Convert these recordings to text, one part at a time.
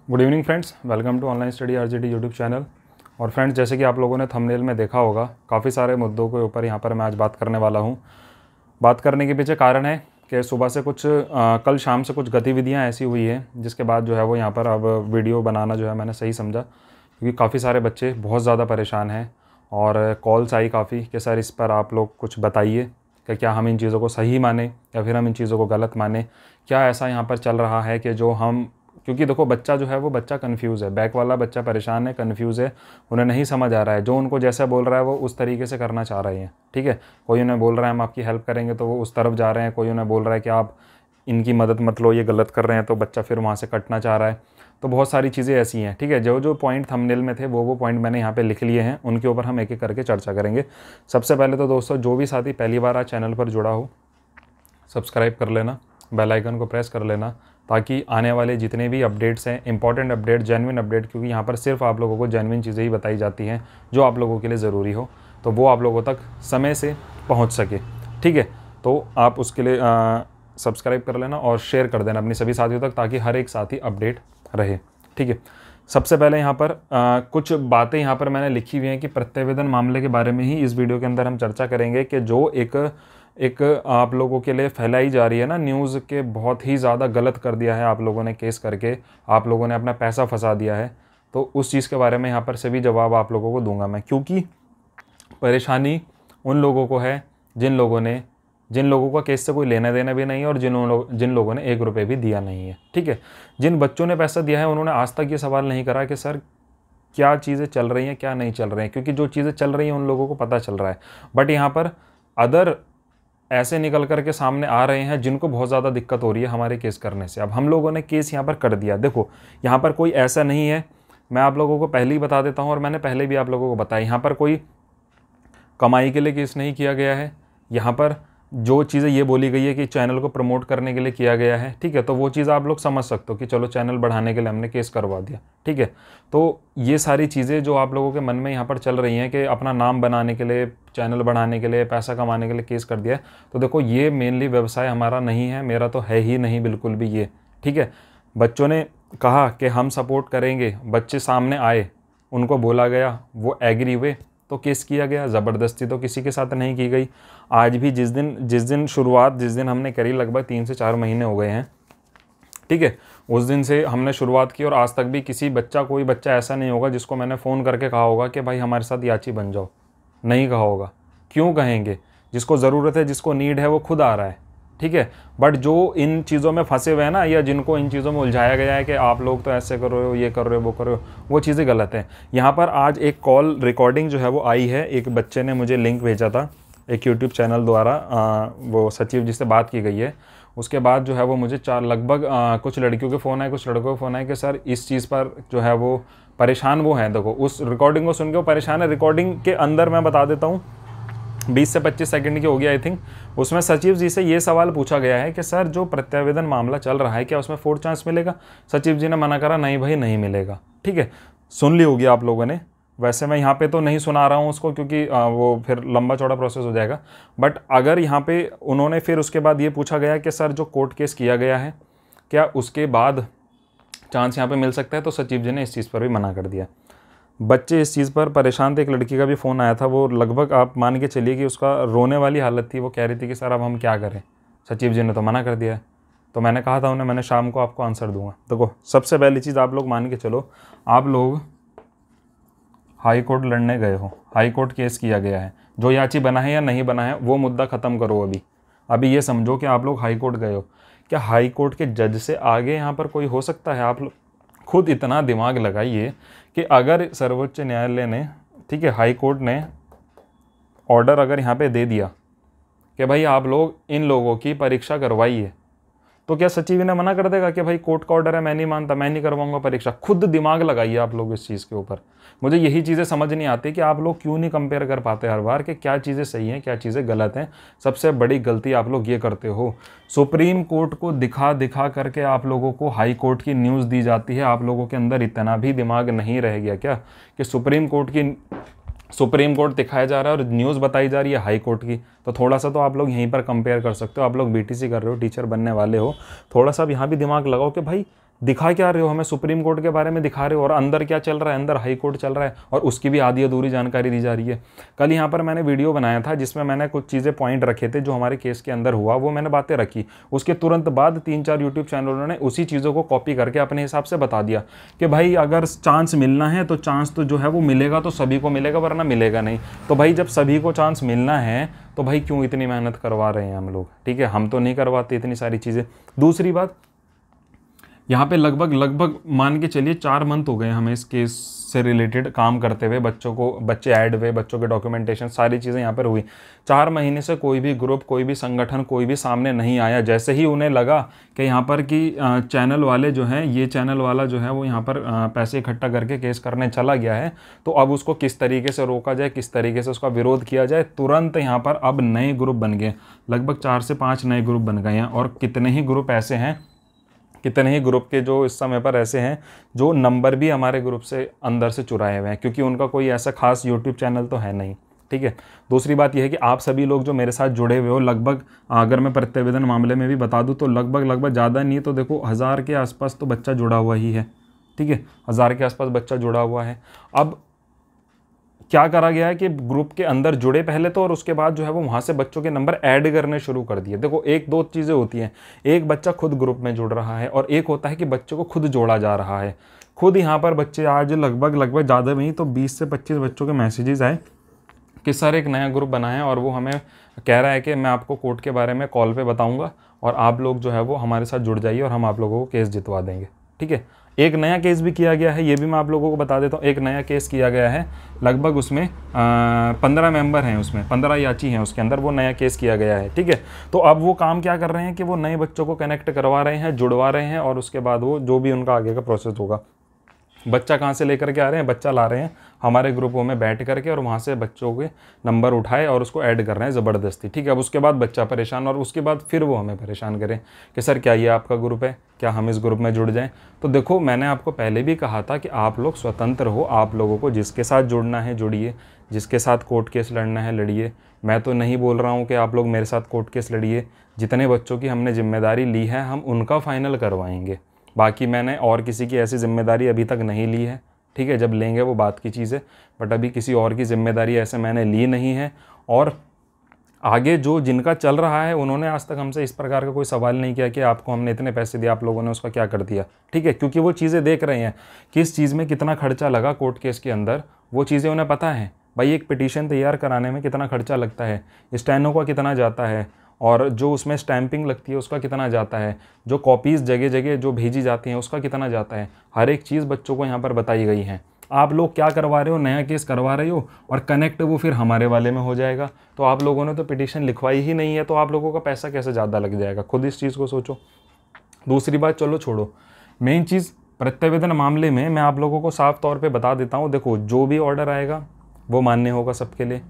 Good evening friends, welcome to online study RJD YouTube channel. और friends, जैसे कि आप लोगों ने थंबनेल में देखा होगा, काफ़ी सारे मुद्दों के ऊपर यहाँ पर मैं आज बात करने वाला हूँ। बात करने के पीछे कारण है कि सुबह से कल शाम से कुछ गतिविधियाँ ऐसी हुई हैं जिसके बाद जो है वो यहाँ पर अब वीडियो बनाना जो है मैंने सही समझा, क्योंकि काफ़ी सारे बच्चे बहुत ज़्यादा परेशान हैं और कॉल्स आई काफ़ी कि सर इस पर आप लोग कुछ बताइए कि क्या हम इन चीज़ों को सही माने या फिर हम इन चीज़ों को गलत माने। क्या ऐसा यहाँ पर चल रहा है कि जो हम, क्योंकि देखो बच्चा जो है वो बच्चा कंफ्यूज है, बैक वाला बच्चा परेशान है, कंफ्यूज है, उन्हें नहीं समझ आ रहा है। जो उनको जैसा बोल रहा है वो उस तरीके से करना चाह रहे हैं। ठीक है, कोई उन्हें बोल रहा है हम आपकी हेल्प करेंगे तो वो उस तरफ जा रहे हैं, कोई उन्हें बोल रहा है कि आप इनकी मदद मत लो, ये गलत कर रहे हैं, तो बच्चा फिर वहाँ से कटना चाह रहा है। तो बहुत सारी चीज़ें ऐसी हैं। ठीक है, जो जो पॉइंट थंबनेल में थे वो पॉइंट मैंने यहाँ पे लिख लिए हैं, उनके ऊपर हम एक एक करके चर्चा करेंगे। सबसे पहले तो दोस्तों, जो भी साथी पहली बार आज चैनल पर जुड़ा हो, सब्सक्राइब कर लेना, बेल आइकन को प्रेस कर लेना, ताकि आने वाले जितने भी अपडेट्स हैं, इंपॉर्टेंट अपडेट, जेन्युइन अपडेट, क्योंकि यहाँ पर सिर्फ आप लोगों को जेन्युइन चीज़ें ही बताई जाती हैं जो आप लोगों के लिए ज़रूरी हो, तो वो आप लोगों तक समय से पहुँच सके। ठीक है, तो आप उसके लिए सब्सक्राइब कर लेना और शेयर कर देना अपने सभी साथियों तक, ताकि हर एक साथी अपडेट रहे। ठीक है, सबसे पहले यहाँ पर कुछ बातें यहाँ पर मैंने लिखी हुई हैं कि प्रत्यावेदन मामले के बारे में ही इस वीडियो के अंदर हम चर्चा करेंगे कि जो एक आप लोगों के लिए फैलाई जा रही है ना न्यूज़ के, बहुत ही ज़्यादा गलत कर दिया है आप लोगों ने केस करके, आप लोगों ने अपना पैसा फंसा दिया है। तो उस चीज़ के बारे में यहाँ पर सभी जवाब आप लोगों को दूंगा मैं, क्योंकि परेशानी उन लोगों को है जिन लोगों का केस से कोई लेना देना भी नहीं है और जिन लोगों ने 1 रुपये भी दिया नहीं है। ठीक है, जिन बच्चों ने पैसा दिया है उन्होंने आज तक ये सवाल नहीं करा कि सर क्या चीज़ें चल रही हैं क्या नहीं चल रही हैं, क्योंकि जो चीज़ें चल रही हैं उन लोगों को पता चल रहा है। बट यहाँ पर अदर ऐसे निकल कर के सामने आ रहे हैं जिनको बहुत ज़्यादा दिक्कत हो रही है हमारे केस करने से। अब हम लोगों ने केस यहाँ पर कर दिया। देखो, यहाँ पर कोई ऐसा नहीं है, मैं आप लोगों को पहले ही बता देता हूँ और मैंने पहले भी आप लोगों को बताया, यहाँ पर कोई कमाई के लिए केस नहीं किया गया है। यहाँ पर जो चीज़ें ये बोली गई है कि चैनल को प्रमोट करने के लिए किया गया है, ठीक है, तो वो चीज़ आप लोग समझ सकते हो कि चलो चैनल बढ़ाने के लिए हमने केस करवा दिया। ठीक है, तो ये सारी चीज़ें जो आप लोगों के मन में यहाँ पर चल रही हैं कि अपना नाम बनाने के लिए, चैनल बढ़ाने के लिए, पैसा कमाने के लिए केस कर दिया है, तो देखो ये मेनली व्यवसाय हमारा नहीं है, मेरा तो है ही नहीं बिल्कुल भी ये। ठीक है, बच्चों ने कहा कि हम सपोर्ट करेंगे, बच्चे सामने आए, उनको बोला गया, वो एग्री हुए, तो केस किया गया। ज़बरदस्ती तो किसी के साथ नहीं की गई। आज भी जिस दिन हमने करी, लगभग 3 से 4 महीने हो गए हैं। ठीक है, उस दिन से हमने शुरुआत की और आज तक भी कोई बच्चा ऐसा नहीं होगा जिसको मैंने फ़ोन करके कहा होगा कि भाई हमारे साथ याची बन जाओ, नहीं कहा होगा। क्यों कहेंगे? जिसको ज़रूरत है, जिसको नीड है, वो खुद आ रहा है। ठीक है, बट जो इन चीज़ों में फंसे हुए हैं ना, या जिनको इन चीज़ों में उलझाया गया है कि आप लोग तो ऐसे कर रहे हो, ये कर रहे हो, वो कर रहे हो, वो चीज़ें गलत हैं। यहाँ पर आज एक कॉल रिकॉर्डिंग जो है वो आई है, एक बच्चे ने मुझे लिंक भेजा था एक यूट्यूब चैनल द्वारा, वो सचिव जी से बात की गई है। उसके बाद जो है वो मुझे लगभग कुछ लड़कियों के फ़ोन आए, कुछ लड़कों के फ़ोन आए कि सर इस चीज़ पर जो है वो परेशान वो हैं। देखो, उस रिकॉर्डिंग को सुन के वो परेशान है। रिकॉर्डिंग के अंदर मैं बता देता हूँ, 20 से 25 सेकंड की होगी आई थिंक। उसमें सचिव जी से ये सवाल पूछा गया है कि सर जो प्रत्यावेदन मामला चल रहा है, क्या उसमें 4th चांस मिलेगा? सचिव जी ने मना करा, नहीं भाई नहीं मिलेगा। ठीक है, सुन ली होगी आप लोगों ने। वैसे मैं यहाँ पे तो नहीं सुना रहा हूँ उसको, क्योंकि वो फिर लंबा चौड़ा प्रोसेस हो जाएगा। बट अगर यहाँ पे उन्होंने फिर उसके बाद ये पूछा गया कि सर जो कोर्ट केस किया गया है, क्या उसके बाद चांस यहाँ पर मिल सकता है? तो सचिव जी ने इस चीज़ पर भी मना कर दिया। बच्चे इस चीज़ पर परेशान थे। एक लड़की का भी फ़ोन आया था, वो लगभग आप मान के चलिए कि उसका रोने वाली हालत थी। वो कह रही थी कि सर अब हम क्या करें, सचिव जी ने तो मना कर दिया है। तो मैंने कहा था उन्हें, मैंने शाम को आपको आंसर दूंगा। देखो, सबसे पहली चीज़ आप लोग मान के चलो, आप लोग हाई कोर्ट लड़ने गए हो, हाई कोर्ट केस किया गया है, जो याची बना है या नहीं बना है वो मुद्दा ख़त्म करो। अभी ये समझो कि आप लोग हाई कोर्ट गए हो। क्या हाई कोर्ट के जज से आगे यहाँ पर कोई हो सकता है? आप लोग खुद इतना दिमाग लगाइए कि अगर सर्वोच्च न्यायालय ने, ठीक है, हाई कोर्ट ने ऑर्डर अगर यहाँ पे दे दिया कि भाई आप लोग इन लोगों की परीक्षा करवाइए, तो क्या सचिव ने मना कर देगा कि भाई कोर्ट का ऑर्डर है, मैं नहीं मानता, मैं नहीं करवाऊंगा परीक्षा? खुद दिमाग लगाइए आप लोग इस चीज़ के ऊपर। मुझे यही चीज़ें समझ नहीं आती कि आप लोग क्यों नहीं कंपेयर कर पाते हर बार कि क्या चीज़ें सही हैं, क्या चीज़ें गलत हैं। सबसे बड़ी गलती आप लोग ये करते हो, सुप्रीम कोर्ट को दिखा दिखा करके आप लोगों को हाई कोर्ट की न्यूज़ दी जाती है। आप लोगों के अंदर इतना भी दिमाग नहीं रह गया क्या कि सुप्रीम कोर्ट दिखाया जा रहा है और न्यूज़ बताई जा रही है हाई कोर्ट की? तो थोड़ा सा तो आप लोग यहीं पर कंपेयर कर सकते हो। आप लोग बीटीसी कर रहे हो, टीचर बनने वाले हो, थोड़ा सा अब यहाँ भी दिमाग लगाओ कि भाई दिखा क्या रहे हो, हमें सुप्रीम कोर्ट के बारे में दिखा रहे हो और अंदर क्या चल रहा है, अंदर हाई कोर्ट चल रहा है और उसकी भी आधी अधूरी जानकारी दी जा रही है। कल यहाँ पर मैंने वीडियो बनाया था जिसमें मैंने कुछ चीज़ें पॉइंट रखे थे जो हमारे केस के अंदर हुआ, वो मैंने बातें रखी। उसके तुरंत बाद 3-4 यूट्यूब चैनलों ने उसी चीज़ों को कॉपी करके अपने हिसाब से बता दिया कि भाई अगर चांस मिलना है तो चांस तो जो है वो मिलेगा तो सभी को मिलेगा, वरना मिलेगा नहीं। तो भाई जब सभी को चांस मिलना है तो भाई क्यों इतनी मेहनत करवा रहे हैं हम लोग, ठीक है। हम तो नहीं करवाते इतनी सारी चीज़ें। दूसरी बात, यहाँ पे लगभग मान के चलिए 4 मंथ हो गए हमें इस केस से रिलेटेड काम करते हुए, बच्चे ऐड हुए, बच्चों के डॉक्यूमेंटेशन सारी चीज़ें यहाँ पर हुई। 4 महीने से कोई भी ग्रुप, कोई भी संगठन, कोई भी सामने नहीं आया। जैसे ही उन्हें लगा कि यहाँ पर कि चैनल वाले जो हैं, ये चैनल वाला जो है वो यहाँ पर पैसे इकट्ठा करके केस करने चला गया है, तो अब उसको किस तरीके से रोका जाए, किस तरीके से उसका विरोध किया जाए, तुरंत यहाँ पर अब नए ग्रुप बन गए। लगभग 4 से 5 नए ग्रुप बन गए हैं और कितने ही ग्रुप ऐसे हैं, कितने ही ग्रुप के जो इस समय पर ऐसे हैं जो नंबर भी हमारे ग्रुप से अंदर से चुराए हुए हैं, क्योंकि उनका कोई ऐसा खास यूट्यूब चैनल तो है नहीं, ठीक है। दूसरी बात यह है कि आप सभी लोग जो मेरे साथ जुड़े हुए हो, लगभग अगर मैं प्रत्यवेदन मामले में भी बता दूं तो लगभग ज़्यादा नहीं तो देखो 1000 के आसपास तो बच्चा जुड़ा हुआ ही है, ठीक है। 1000 के आसपास बच्चा जुड़ा हुआ है। अब क्या करा गया है कि ग्रुप के अंदर जुड़े पहले तो, और उसके बाद जो है वो वहाँ से बच्चों के नंबर ऐड करने शुरू कर दिए। देखो 1-2 चीज़ें होती हैं, एक बच्चा खुद ग्रुप में जुड़ रहा है और एक होता है कि बच्चों को खुद जोड़ा जा रहा है। खुद यहाँ पर बच्चे आज लगभग ज़्यादा नहीं तो 20 से 25 बच्चों के मैसेजेस आए कि सर एक नया ग्रुप बना है और वो हमें कह रहा है कि मैं आपको कोर्ट के बारे में कॉल पे बताऊँगा और आप लोग जो है वो हमारे साथ जुड़ जाइए और हम आप लोगों को केस जितवा देंगे, ठीक है। एक नया केस भी किया गया है, ये भी मैं आप लोगों को बता देता हूँ। एक नया केस किया गया है, लगभग उसमें 15 मेंबर हैं, उसमें 15 याची हैं उसके अंदर, वो नया केस किया गया है, ठीक है। तो अब वो काम क्या कर रहे हैं कि वो नए बच्चों को कनेक्ट करवा रहे हैं, जुड़वा रहे हैं और उसके बाद वो जो भी उनका आगे का प्रोसेस होगा। बच्चा कहाँ से लेकर के आ रहे हैं, बच्चा ला रहे हैं हमारे ग्रुपों में बैठ करके और वहाँ से बच्चों के नंबर उठाए और उसको ऐड कर रहे हैं ज़बरदस्ती, ठीक है। अब उसके बाद बच्चा परेशान और उसके बाद फिर वो हमें परेशान करें कि सर क्या ये आपका ग्रुप है, क्या हम इस ग्रुप में जुड़ जाएं। तो देखो मैंने आपको पहले भी कहा था कि आप लोग स्वतंत्र हो, आप लोगों को जिसके साथ जुड़ना है जुड़िए, जिसके साथ कोर्ट केस लड़ना है लड़िए। मैं तो नहीं बोल रहा हूँ कि आप लोग मेरे साथ कोर्ट केस लड़िए। जितने बच्चों की हमने जिम्मेदारी ली है हम उनका फाइनल करवाएंगे, बाकी मैंने और किसी की ऐसी जिम्मेदारी अभी तक नहीं ली है, ठीक है। जब लेंगे वो बात की चीज़ है, बट अभी किसी और की जिम्मेदारी ऐसे मैंने ली नहीं है। और आगे जो जिनका चल रहा है उन्होंने आज तक हमसे इस प्रकार का कोई सवाल नहीं किया कि आपको हमने इतने पैसे दिए, आप लोगों ने उसका क्या कर दिया, ठीक है। क्योंकि वो चीज़ें देख रहे हैं किस चीज़ में कितना खर्चा लगा कोर्ट केस के अंदर, वो चीज़ें उन्हें पता है। भाई एक पिटीशन तैयार कराने में कितना खर्चा लगता है, स्टेनो का कितना जाता है और जो उसमें स्टैंपिंग लगती है उसका कितना जाता है, जो कॉपीज़ जगह जगह जो भेजी जाती हैं उसका कितना जाता है, हर एक चीज़ बच्चों को यहाँ पर बताई गई है। आप लोग क्या करवा रहे हो, नया केस करवा रहे हो और कनेक्ट वो फिर हमारे वाले में हो जाएगा। तो आप लोगों ने तो पिटीशन लिखवाई ही नहीं है, तो आप लोगों का पैसा कैसे ज़्यादा लग जाएगा, खुद इस चीज़ को सोचो। दूसरी बात चलो छोड़ो, मेन चीज़ प्रत्यवेदन मामले में मैं आप लोगों को साफ तौर पे बता देता हूँ। देखो जो भी ऑर्डर आएगा वो मान्य होगा सबके लिए।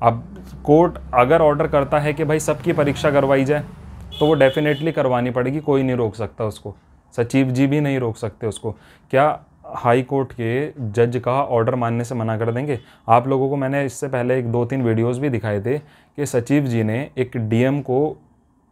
अब कोर्ट अगर ऑर्डर करता है कि भाई सबकी परीक्षा करवाई जाए तो वो डेफिनेटली करवानी पड़ेगी, कोई नहीं रोक सकता उसको, सचिव जी भी नहीं रोक सकते उसको। क्या हाई कोर्ट के जज का ऑर्डर मानने से मना कर देंगे? आप लोगों को मैंने इससे पहले 2-3 वीडियोस भी दिखाए थे कि सचिव जी ने एक डीएम को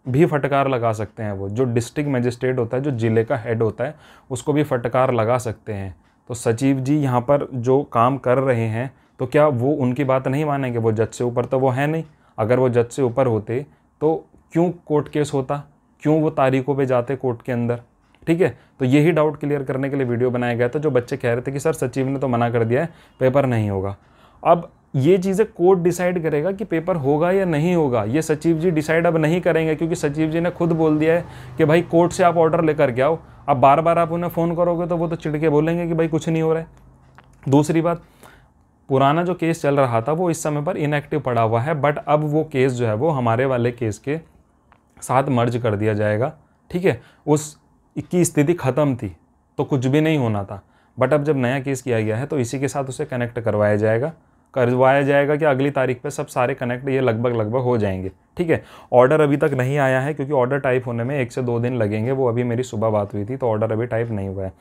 भी फटकार लगा सकते हैं, वो जो डिस्ट्रिक्ट मजिस्ट्रेट होता है, जो ज़िले का हेड होता है, उसको भी फटकार लगा सकते हैं। तो सचिव जी यहाँ पर जो काम कर रहे हैं तो क्या वो उनकी बात नहीं मानेंगे? वो जज से ऊपर तो वो है नहीं। अगर वो जज से ऊपर होते तो क्यों कोर्ट केस होता, क्यों वो तारीखों पे जाते कोर्ट के अंदर, ठीक है। तो यही डाउट क्लियर करने के लिए वीडियो बनाया गया था। जो बच्चे कह रहे थे कि सर सचिव ने तो मना कर दिया है, पेपर नहीं होगा। अब ये चीज़ें कोर्ट डिसाइड करेगा कि पेपर होगा या नहीं होगा, ये सचिव जी डिसाइड अब नहीं करेंगे, क्योंकि सचिव जी ने खुद बोल दिया है कि भाई कोर्ट से आप ऑर्डर लेकर के आओ। अब बार बार आप उन्हें फ़ोन करोगे तो वो तो चिढ़ के बोलेंगे कि भाई कुछ नहीं हो रहा है। दूसरी बात, पुराना जो केस चल रहा था वो इस समय पर इनएक्टिव पड़ा हुआ है, बट अब वो केस जो है वो हमारे वाले केस के साथ मर्ज कर दिया जाएगा, ठीक है। उस की स्थिति ख़त्म थी तो कुछ भी नहीं होना था, बट अब जब नया केस किया गया है तो इसी के साथ उसे कनेक्ट करवाया जाएगा कि अगली तारीख पे सब सारे कनेक्ट ये लगभग हो जाएंगे, ठीक है। ऑर्डर अभी तक नहीं आया है क्योंकि ऑर्डर टाइप होने में 1 से 2 दिन लगेंगे, वो अभी मेरी सुबह बात हुई थी तो ऑर्डर अभी टाइप नहीं हुआ है।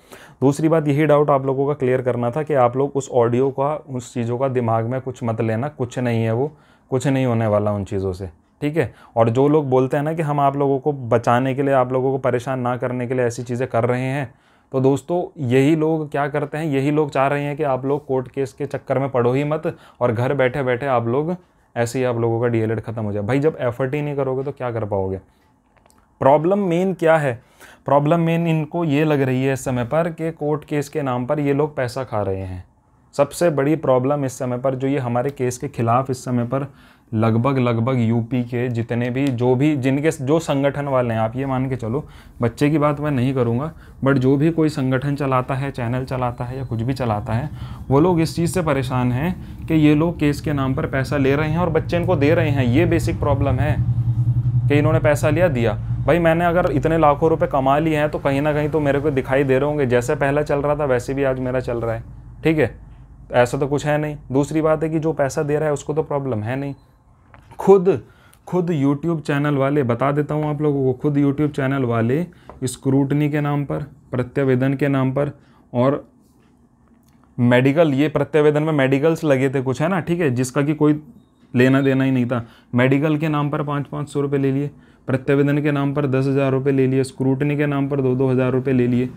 दूसरी बात, यही डाउट आप लोगों का क्लियर करना था कि आप लोग उस ऑडियो का, उस चीज़ों का दिमाग में कुछ मत लेना, कुछ नहीं है, वो कुछ नहीं होने वाला उन चीज़ों से, ठीक है। और जो लोग बोलते हैं ना कि हम आप लोगों को बचाने के लिए, आप लोगों को परेशान ना करने के लिए ऐसी चीज़ें कर रहे हैं, तो दोस्तों यही लोग क्या करते हैं, यही लोग चाह रहे हैं कि आप लोग कोर्ट केस के चक्कर में पढ़ो ही मत और घर बैठे बैठे आप लोग ऐसे ही आप लोगों का डीएलएड खत्म हो जाए। भाई जब एफर्ट ही नहीं करोगे तो क्या कर पाओगे। प्रॉब्लम मेन क्या है, प्रॉब्लम मेन इनको ये लग रही है इस समय पर कि कोर्ट केस के नाम पर ये लोग पैसा खा रहे हैं। सबसे बड़ी प्रॉब्लम इस समय पर जो ये हमारे केस के खिलाफ इस समय पर लगभग यूपी के जितने भी जिनके जो संगठन वाले हैं, आप ये मान के चलो, बच्चे की बात मैं नहीं करूँगा, बट जो भी कोई संगठन चलाता है, चैनल चलाता है या कुछ भी चलाता है, वो लोग इस चीज़ से परेशान हैं कि ये लोग केस के नाम पर पैसा ले रहे हैं और बच्चे इनको दे रहे हैं। ये बेसिक प्रॉब्लम है कि इन्होंने पैसा लिया, दिया। भाई मैंने अगर इतने लाखों रुपए कमा लिए हैं तो कहीं ना कहीं तो मेरे को दिखाई दे रहे होंगे, जैसे पहला चल रहा था वैसे भी आज मेरा चल रहा है, ठीक है, ऐसा तो कुछ है नहीं। दूसरी बात है कि जो पैसा दे रहा है उसको तो प्रॉब्लम है नहीं। खुद यूट्यूब चैनल वाले, बता देता हूँ आप लोगों को, खुद यूट्यूब चैनल वाले स्क्रूटनी के नाम पर, प्रत्यावेदन के नाम पर और मेडिकल, ये प्रत्यावेदन में मेडिकल्स लगे थे कुछ, है ना, ठीक है, जिसका कि कोई लेना देना ही नहीं था, मेडिकल के नाम पर 500-500 रुपये ले लिए, प्रत्यावेदन के नाम पर 10,000 रुपये ले लिए, स्क्रूटनी के नाम पर 2-2 हज़ार रुपये ले लिए,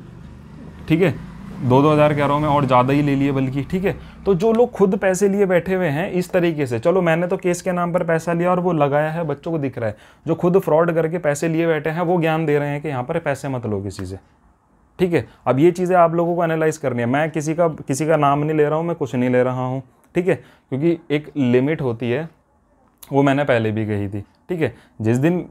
ठीक है, 2-2 हज़ार कह रहा हूँ मैं, और ज़्यादा ही ले लिए बल्कि, ठीक है। तो जो लोग खुद पैसे लिए बैठे हुए हैं इस तरीके से, चलो मैंने तो केस के नाम पर पैसा लिया और वो लगाया है, बच्चों को दिख रहा है, जो खुद फ्रॉड करके पैसे लिए बैठे हैं वो ज्ञान दे रहे हैं कि यहाँ पर पैसे मत लो किसी से, ठीक है। अब ये चीज़ें आप लोगों को एनालाइज करनी है। मैं किसी का नाम नहीं ले रहा हूँ, मैं कुछ नहीं ले रहा हूँ, ठीक है, क्योंकि एक लिमिट होती है, वो मैंने पहले भी कही थी, ठीक है। जिस दिन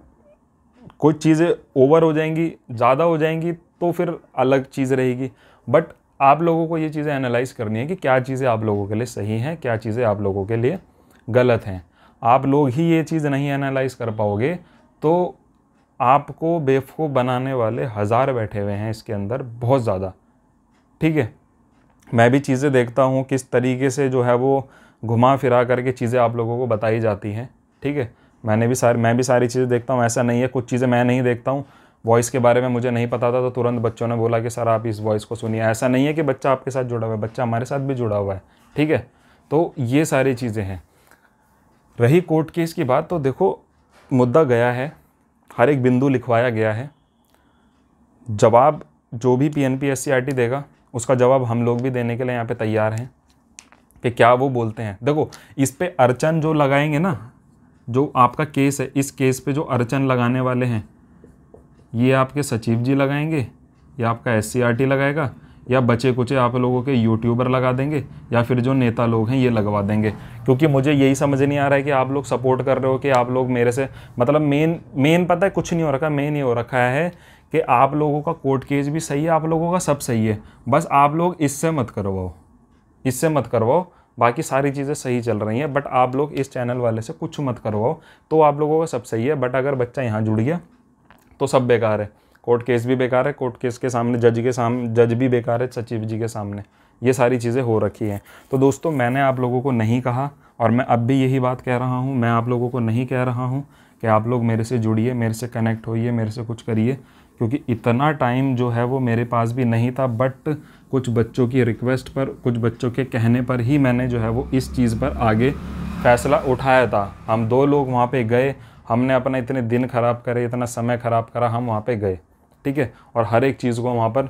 कुछ चीज़ें ओवर हो जाएंगी, ज़्यादा हो जाएंगी, तो फिर अलग चीज़ रहेगी। बट आप लोगों को ये चीज़ें एनालाइज करनी है कि क्या चीज़ें आप लोगों के लिए सही हैं, क्या चीज़ें आप लोगों के लिए गलत हैं। आप लोग ही ये चीज़ नहीं एनालाइज कर पाओगे तो आपको बेवकूफ़ बनाने वाले हज़ार बैठे हुए हैं इसके अंदर, बहुत ज़्यादा, ठीक है। मैं भी चीज़ें देखता हूँ किस तरीके से जो है वो घुमा फिरा करके चीज़ें आप लोगों को बताई जाती हैं, ठीक है। मैं भी सारी चीज़ें देखता हूँ, ऐसा नहीं है कुछ चीज़ें मैं नहीं देखता हूँ। वॉइस के बारे में मुझे नहीं पता था तो तुरंत बच्चों ने बोला कि सर आप इस वॉइस को सुनिए। ऐसा नहीं है कि बच्चा आपके साथ जुड़ा हुआ है, बच्चा हमारे साथ भी जुड़ा हुआ है, ठीक है। तो ये सारी चीज़ें हैं। रही कोर्ट केस की बात, तो देखो मुद्दा गया है, हर एक बिंदु लिखवाया गया है, जवाब जो भी PNP SCRT देगा उसका जवाब हम लोग भी देने के लिए यहाँ पे तैयार हैं कि क्या वो बोलते हैं। देखो इस पे अड़चन जो लगाएंगे ना, जो आपका केस है, इस केस पे जो अड़चन लगाने वाले हैं, ये आपके सचिव जी लगाएंगे, या आपका SCRT लगाएगा, या बचे कुचे आप लोगों के यूट्यूबर लगा देंगे, या फिर जो नेता लोग हैं ये लगवा देंगे। क्योंकि मुझे यही समझ नहीं आ रहा है कि आप लोग सपोर्ट कर रहे हो कि आप लोग मेरे से, मतलब मेन पता है कुछ नहीं हो रखा, मेन ये हो रखा है कि आप लोगों का कोर्ट केस भी सही है, आप लोगों का सब सही है, बस आप लोग इससे मत करवाओ, बाकी सारी चीज़ें सही चल रही हैं, बट आप लोग इस चैनल वाले से कुछ मत करवाओ, तो आप लोगों का सब सही है। बट अगर बच्चा यहाँ जुड़ गया तो सब बेकार है, कोर्ट केस भी बेकार है, कोर्ट केस के सामने जज भी बेकार है, सचिव जी के सामने, ये सारी चीज़ें हो रखी हैं। तो दोस्तों मैंने आप लोगों को नहीं कहा, और मैं अब भी यही बात कह रहा हूँ, मैं आप लोगों को नहीं कह रहा हूँ कि आप लोग मेरे से जुड़िए, मेरे से कनेक्ट होइए, मेरे से कुछ करिए, क्योंकि इतना टाइम जो है वो मेरे पास भी नहीं था। बट कुछ बच्चों की रिक्वेस्ट पर, कुछ बच्चों के कहने पर ही मैंने जो है वो इस चीज़ पर आगे फ़ैसला उठाया था। हम 2 लोग वहाँ पे गए, हमने अपना इतने दिन ख़राब करे, इतना समय ख़राब करा, हम वहाँ पे गए, ठीक है, और हर एक चीज़ को वहाँ पर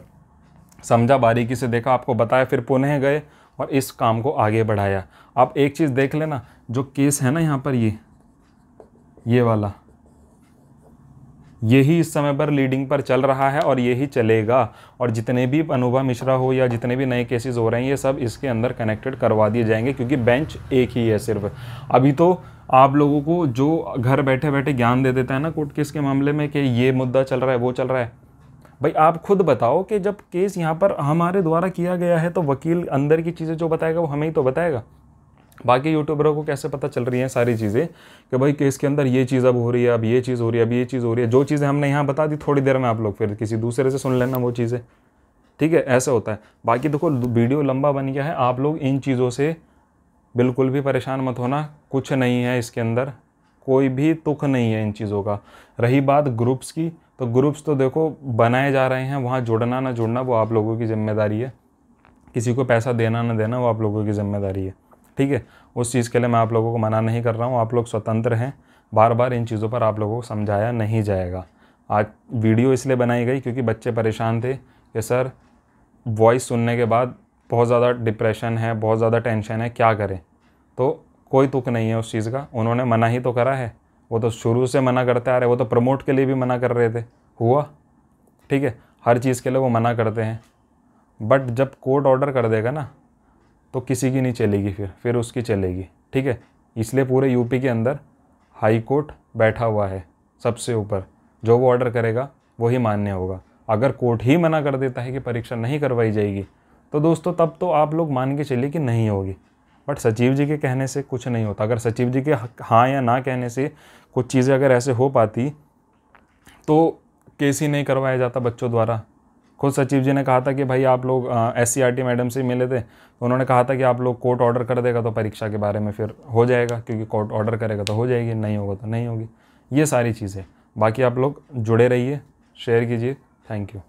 समझा, बारीकी से देखा, आपको बताया, फिर पुनः गए और इस काम को आगे बढ़ाया। आप एक चीज़ देख लेना, जो केस है ना यहाँ पर, ये वाला, यही इस समय पर लीडिंग पर चल रहा है और यही चलेगा। और जितने भी अनुभव मिश्रा हो या जितने भी नए केसेस हो रहे हैं, ये सब इसके अंदर कनेक्टेड करवा दिए जाएंगे, क्योंकि बेंच एक ही है सिर्फ। अभी तो आप लोगों को जो घर बैठे बैठे ज्ञान दे देता है ना कोर्ट केस के मामले में कि ये मुद्दा चल रहा है, वो चल रहा है, भाई आप खुद बताओ कि जब केस यहाँ पर हमारे द्वारा किया गया है तो वकील अंदर की चीज़ें जो बताएगा वो हमें ही तो बताएगा। बाकी यूट्यूबरों को कैसे पता चल रही हैं सारी चीज़ें कि भाई केस के अंदर ये चीज़ अब हो रही है, अब ये चीज़ हो रही है, अब ये चीज़ हो रही है। जो चीज़ें हमने यहाँ बता दी, थोड़ी देर में आप लोग फिर किसी दूसरे से सुन लेना वो चीज़ें, ठीक है, ऐसा होता है। बाकी देखो वीडियो लंबा बन गया है, आप लोग इन चीज़ों से बिल्कुल भी परेशान मत होना, कुछ नहीं है इसके अंदर, कोई भी तुक नहीं है इन चीज़ों का। रही बात ग्रुप्स की, तो ग्रुप्स तो देखो बनाए जा रहे हैं, वहाँ जुड़ना ना जुड़ना वो आप लोगों की जिम्मेदारी है, किसी को पैसा देना ना देना वो आप लोगों की जिम्मेदारी है, ठीक है। उस चीज़ के लिए मैं आप लोगों को मना नहीं कर रहा हूँ, आप लोग स्वतंत्र हैं, बार बार इन चीज़ों पर आप लोगों को समझाया नहीं जाएगा। आज वीडियो इसलिए बनाई गई क्योंकि बच्चे परेशान थे कि सर वॉइस सुनने के बाद बहुत ज़्यादा डिप्रेशन है, बहुत ज़्यादा टेंशन है, क्या करें। तो कोई तुक नहीं है उस चीज़ का, उन्होंने मना ही तो करा है, वो तो शुरू से मना करते आ रहे, वो तो प्रमोट के लिए भी मना कर रहे थे, हुआ, ठीक है, हर चीज़ के लिए वो मना करते हैं। बट जब कोर्ट ऑर्डर कर देगा ना तो किसी की नहीं चलेगी, फिर उसकी चलेगी, ठीक है। इसलिए पूरे यूपी के अंदर हाई कोर्ट बैठा हुआ है सबसे ऊपर, जो वो ऑर्डर करेगा वही मान्य होगा। अगर कोर्ट ही मना कर देता है कि परीक्षा नहीं करवाई जाएगी तो दोस्तों तब तो आप लोग मान के चलिए कि नहीं होगी। बट सचिव जी के कहने से कुछ नहीं होता। अगर सचिव जी के हाँ या ना कहने से कुछ चीज़ें अगर ऐसे हो पाती तो केस ही नहीं करवाया जाता बच्चों द्वारा। खुद सचिव जी ने कहा था कि भाई आप लोग SCRT मैडम से मिले थे, तो उन्होंने कहा था कि आप लोग कोर्ट ऑर्डर कर देगा तो परीक्षा के बारे में फिर हो जाएगा, क्योंकि कोर्ट ऑर्डर करेगा तो हो जाएगी, नहीं होगा तो नहीं होगी। ये सारी चीज़ें। बाकी आप लोग जुड़े रहिए, शेयर कीजिए। Thank you.